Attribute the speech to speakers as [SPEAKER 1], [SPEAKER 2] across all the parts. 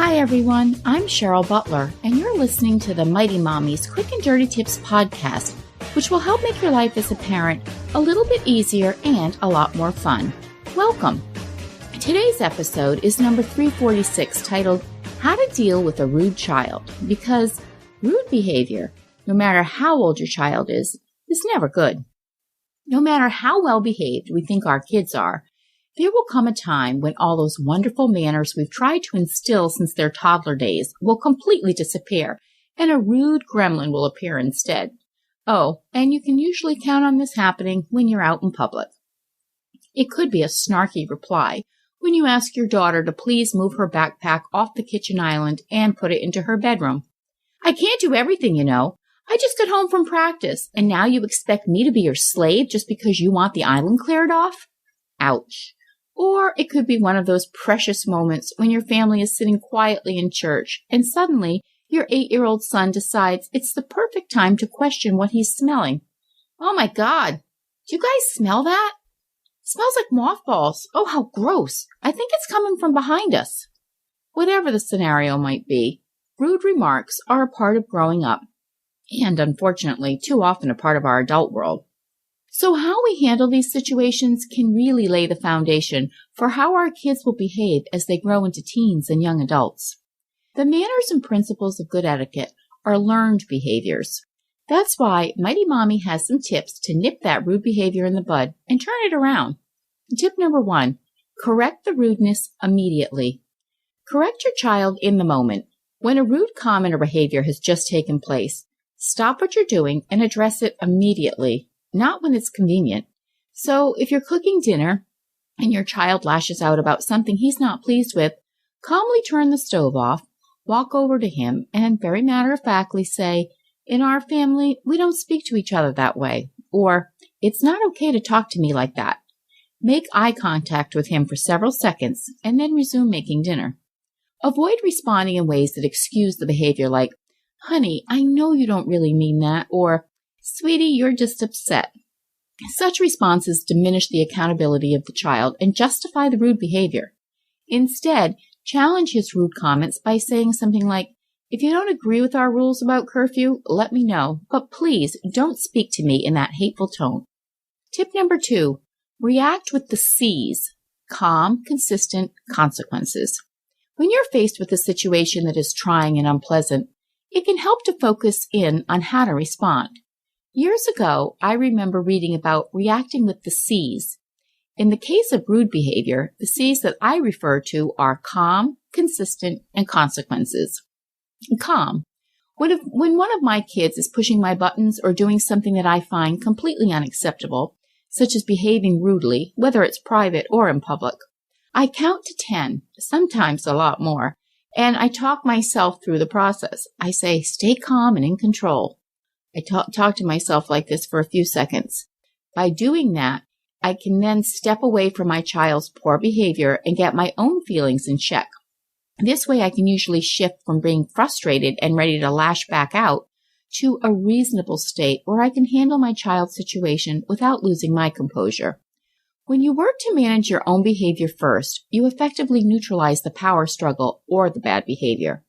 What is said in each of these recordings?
[SPEAKER 1] Hi everyone, I'm Cheryl Butler, and you're listening to the Mighty Mommies Quick and Dirty Tips podcast, which will help make your life as a parent a little bit easier and a lot more fun. Welcome! Today's episode is number 346, titled, How to Deal with a Rude Child, because rude behavior, no matter how old your child is never good. No matter how well behaved we think our kids are, there will come a time when all those wonderful manners we've tried to instill since their toddler days will completely disappear, and a rude gremlin will appear instead. Oh, and you can usually count on this happening when you're out in public. It could be a snarky reply when you ask your daughter to please move her backpack off the kitchen island and put it into her bedroom. I can't do everything, you know. I just got home from practice, and now you expect me to be your slave just because you want the island cleared off? Ouch. Or it could be one of those precious moments when your family is sitting quietly in church, and suddenly your 8-year-old son decides it's the perfect time to question what he's smelling. Oh my God, do you guys smell that? It smells like mothballs. Oh, how gross. I think it's coming from behind us. Whatever the scenario might be, rude remarks are a part of growing up, and unfortunately, too often a part of our adult world. So how we handle these situations can really lay the foundation for how our kids will behave as they grow into teens and young adults. The manners and principles of good etiquette are learned behaviors. That's why Mighty Mommy has some tips to nip that rude behavior in the bud and turn it around. Tip number 1, correct the rudeness immediately. Correct your child in the moment. When a rude comment or behavior has just taken place, stop what you're doing and address it immediately, not when it's convenient. So if you're cooking dinner and your child lashes out about something he's not pleased with, calmly turn the stove off, walk over to him, and very matter-of-factly say, "In our family, we don't speak to each other that way," or "It's not okay to talk to me like that." Make eye contact with him for several seconds and then resume making dinner. Avoid responding in ways that excuse the behavior like, "Honey, I know you don't really mean that," or "Sweetie, you're just upset." Such responses diminish the accountability of the child and justify the rude behavior. Instead, challenge his rude comments by saying something like, "If you don't agree with our rules about curfew, let me know, but please don't speak to me in that hateful tone." Tip number 2, react with the C's: calm, consistent, consequences. When you're faced with a situation that is trying and unpleasant, it can help to focus in on how to respond. Years ago, I remember reading about reacting with the C's. In the case of rude behavior, the C's that I refer to are calm, consistent, and consequences. Calm. When one of my kids is pushing my buttons or doing something that I find completely unacceptable, such as behaving rudely, whether it's private or in public, I count to 10, sometimes a lot more, and I talk myself through the process. I say, "Stay calm and in control." I talk to myself like this for a few seconds. By doing that, I can then step away from my child's poor behavior and get my own feelings in check. This way I can usually shift from being frustrated and ready to lash back out to a reasonable state where I can handle my child's situation without losing my composure. When you work to manage your own behavior first, you effectively neutralize the power struggle or the bad behavior.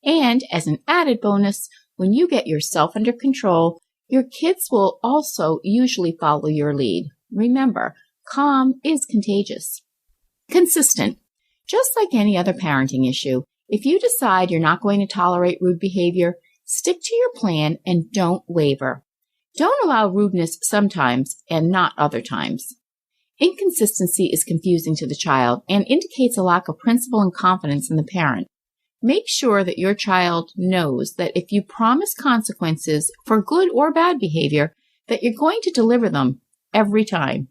[SPEAKER 1] And as an added bonus, when you get yourself under control, your kids will also usually follow your lead. Remember, calm is contagious. Consistent. Just like any other parenting issue, if you decide you're not going to tolerate rude behavior, stick to your plan and don't waver. Don't allow rudeness sometimes and not other times. Inconsistency is confusing to the child and indicates a lack of principle and confidence in the parent. Make sure that your child knows that if you promise consequences for good or bad behavior, that you're going to deliver them every time.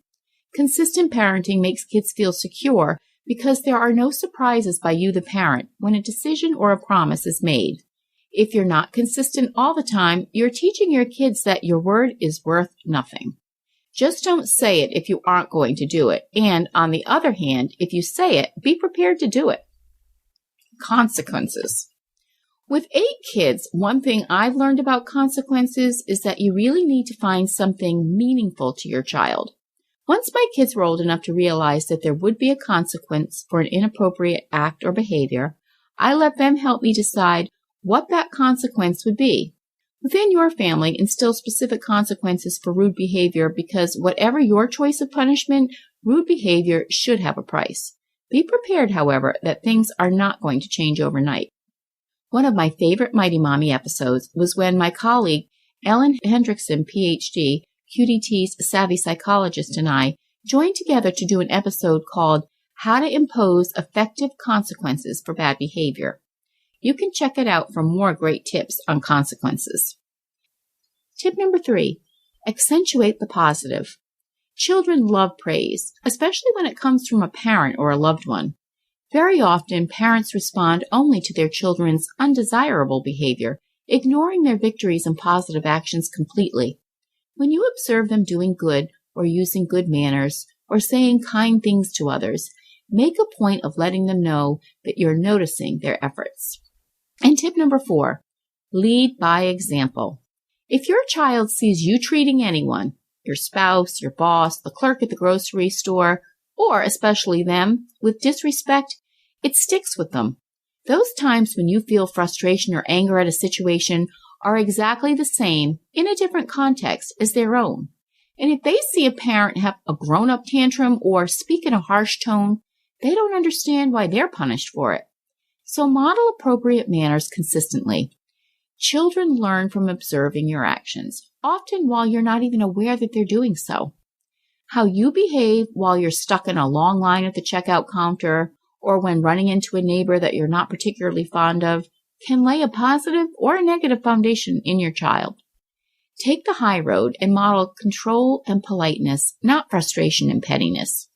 [SPEAKER 1] Consistent parenting makes kids feel secure because there are no surprises by you, the parent, when a decision or a promise is made. If you're not consistent all the time, you're teaching your kids that your word is worth nothing. Just don't say it if you aren't going to do it. And on the other hand, if you say it, be prepared to do it. Consequences. With 8 kids, one thing I've learned about consequences is that you really need to find something meaningful to your child. Once my kids were old enough to realize that there would be a consequence for an inappropriate act or behavior, I let them help me decide what that consequence would be. Within your family, instill specific consequences for rude behavior because whatever your choice of punishment, rude behavior should have a price. Be prepared, however, that things are not going to change overnight. One of my favorite Mighty Mommy episodes was when my colleague, Ellen Hendrickson, PhD, QDT's savvy psychologist, and I joined together to do an episode called How to Impose Effective Consequences for Bad Behavior. You can check it out for more great tips on consequences. Tip number 3, accentuate the positive. Children love praise, especially when it comes from a parent or a loved one. Very often, parents respond only to their children's undesirable behavior, ignoring their victories and positive actions completely. When you observe them doing good or using good manners or saying kind things to others, make a point of letting them know that you're noticing their efforts. And tip number 4, lead by example. If your child sees you treating anyone, your spouse, your boss, the clerk at the grocery store, or especially them, with disrespect, it sticks with them. Those times when you feel frustration or anger at a situation are exactly the same in a different context as their own. And if they see a parent have a grown-up tantrum or speak in a harsh tone, they don't understand why they're punished for it. So model appropriate manners consistently. Children learn from observing your actions, often while you're not even aware that they're doing so. How you behave while you're stuck in a long line at the checkout counter or when running into a neighbor that you're not particularly fond of can lay a positive or a negative foundation in your child. Take the high road and model control and politeness, not frustration and pettiness.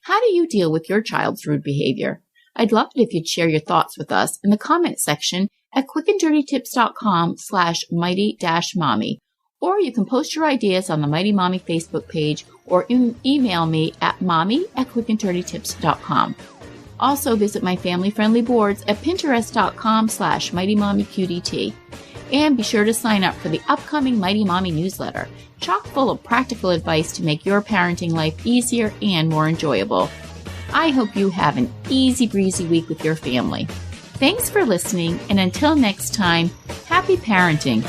[SPEAKER 1] How do you deal with your child's rude behavior? I'd love it if you'd share your thoughts with us in the comment section at quickanddirtytips.com/mighty-mommy, or you can post your ideas on the Mighty Mommy Facebook page or email me at mommy@quickanddirtytips.com. Also visit my family-friendly boards at pinterest.com/mightymommyqdt. And be sure to sign up for the upcoming Mighty Mommy newsletter, chock full of practical advice to make your parenting life easier and more enjoyable. I hope you have an easy breezy week with your family. Thanks for listening, and until next time, happy parenting.